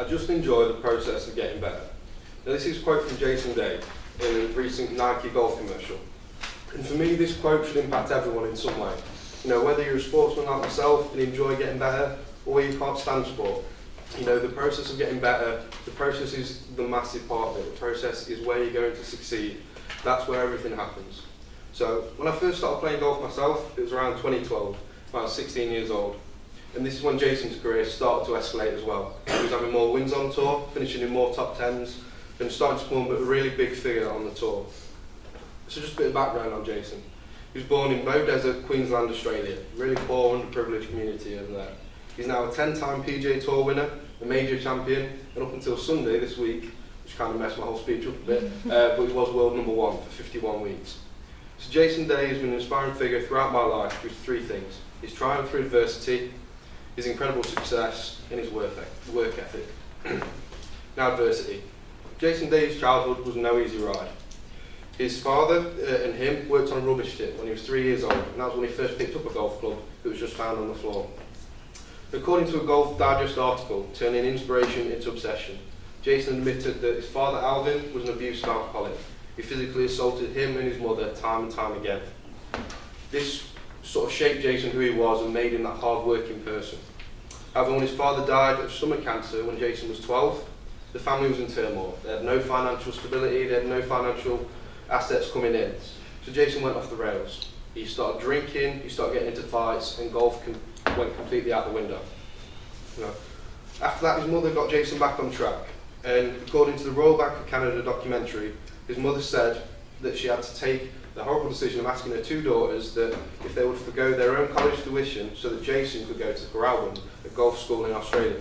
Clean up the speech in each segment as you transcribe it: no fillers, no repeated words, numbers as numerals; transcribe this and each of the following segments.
I just enjoy the process of getting better. Now this is a quote from Jason Day in a recent Nike golf commercial. And for me, this quote should impact everyone in some way. You know, whether you're a sportsman like myself and enjoy getting better, or you can't stand sport. You know, the process of getting better, the process is the massive part of it. The process is where you're going to succeed. That's where everything happens. So when I first started playing golf myself, it was around 2012, when I was 16 years old. And this is when Jason's career started to escalate as well. He was having more wins on tour, finishing in more top tens, and starting to become a really big figure on the tour. So just a bit of background on Jason. He was born in Bow Desert, Queensland, Australia. Really poor, underprivileged community over there. He's now a 10-time PGA Tour winner, a major champion, and up until Sunday this week, which kind of messed my whole speech up a bit, but he was world number 1 for 51 weeks. So Jason Day has been an inspiring figure throughout my life with 3 things: his triumph through adversity, his incredible success, and his work ethic. Now adversity. Jason Day's childhood was no easy ride. His father and him worked on a rubbish tip when he was 3 years old, and that was when he first picked up a golf club that was just found on the floor. According to a Golf Digest article, turning inspiration into obsession, Jason admitted that his father Alvin was an abusive alcoholic. He physically assaulted him and his mother time and time again. This sort of shaped Jason who he was and made him that hard-working person. However, when his father died of stomach cancer when Jason was 12, the family was in turmoil. They had no financial stability, they had no financial assets coming in. So Jason went off the rails. He started drinking, he started getting into fights, and golf went completely out the window. You know, after that, his mother got Jason back on track, and according to the Royal Bank of Canada documentary, his mother said that she had to take the horrible decision of asking her 2 daughters that if they would forgo their own college tuition so that Jason could go to Coralbyn, a golf school in Australia.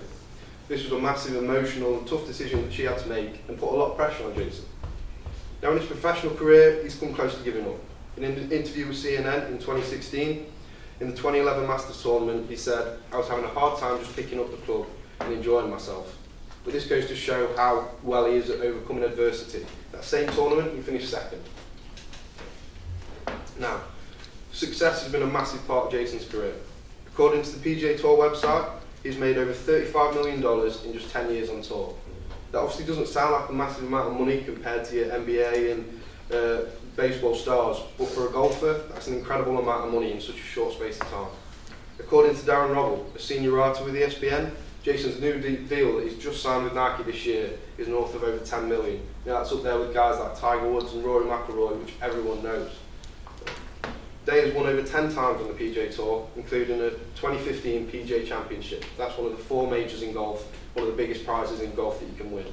This was a massive, emotional, and tough decision that she had to make and put a lot of pressure on Jason. Now in his professional career, he's come close to giving up. In an interview with CNN in 2016, in the 2011 Masters tournament, he said, "I was having a hard time just picking up the club and enjoying myself." But this goes to show how well he is at overcoming adversity. That same tournament, he finished 2nd. Now, success has been a massive part of Jason's career. According to the PGA Tour website, he's made over $35 million in just 10 years on tour. That obviously doesn't sound like a massive amount of money compared to your NBA and baseball stars, but for a golfer, that's an incredible amount of money in such a short space of time. According to Darren Robble, a senior writer with ESPN, Jason's new deal that he's just signed with Nike this year is north of over $10 million. Now that's up there with guys like Tiger Woods and Rory McIlroy, which everyone knows. Day has won over 10 times on the PGA Tour, including a 2015 PGA Championship. That's one of the 4 majors in golf, one of the biggest prizes in golf that you can win.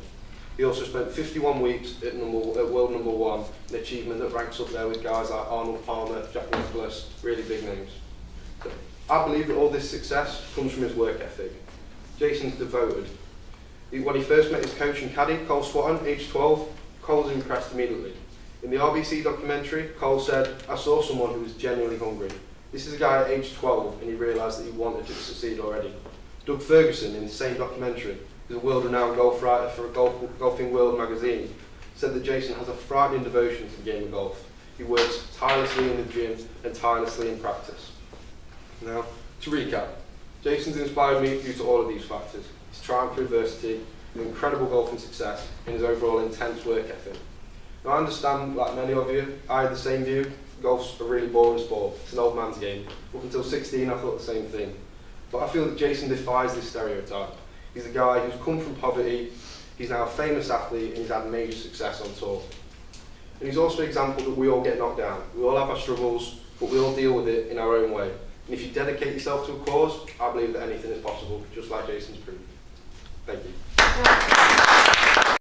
He also spent 51 weeks at world number 1, an achievement that ranks up there with guys like Arnold Palmer, Jack Nicklaus, really big names. So I believe that all this success comes from his work ethic. Jason's devoted. When he first met his coach and caddy, Cole Swatton, aged 12, Cole was impressed immediately. In the RBC documentary, Cole said, "I saw someone who was genuinely hungry. This is a guy at age 12 and he realised that he wanted to succeed already." Doug Ferguson, in the same documentary, who's a world-renowned golf writer for a Golfing World magazine, said that Jason has a frightening devotion to the game of golf. He works tirelessly in the gym and tirelessly in practice. Now, to recap, Jason's inspired me due to all of these factors: his triumph through adversity, his incredible golfing success, and his overall intense work ethic. Now, I understand, like many of you, I had the same view. Golf's a really boring sport. It's an old man's game. Up until 16, I thought the same thing. But I feel that Jason defies this stereotype. He's a guy who's come from poverty, he's now a famous athlete, and he's had major success on tour. And he's also an example that we all get knocked down. We all have our struggles, but we all deal with it in our own way. And if you dedicate yourself to a cause, I believe that anything is possible, just like Jason's proved. Thank you.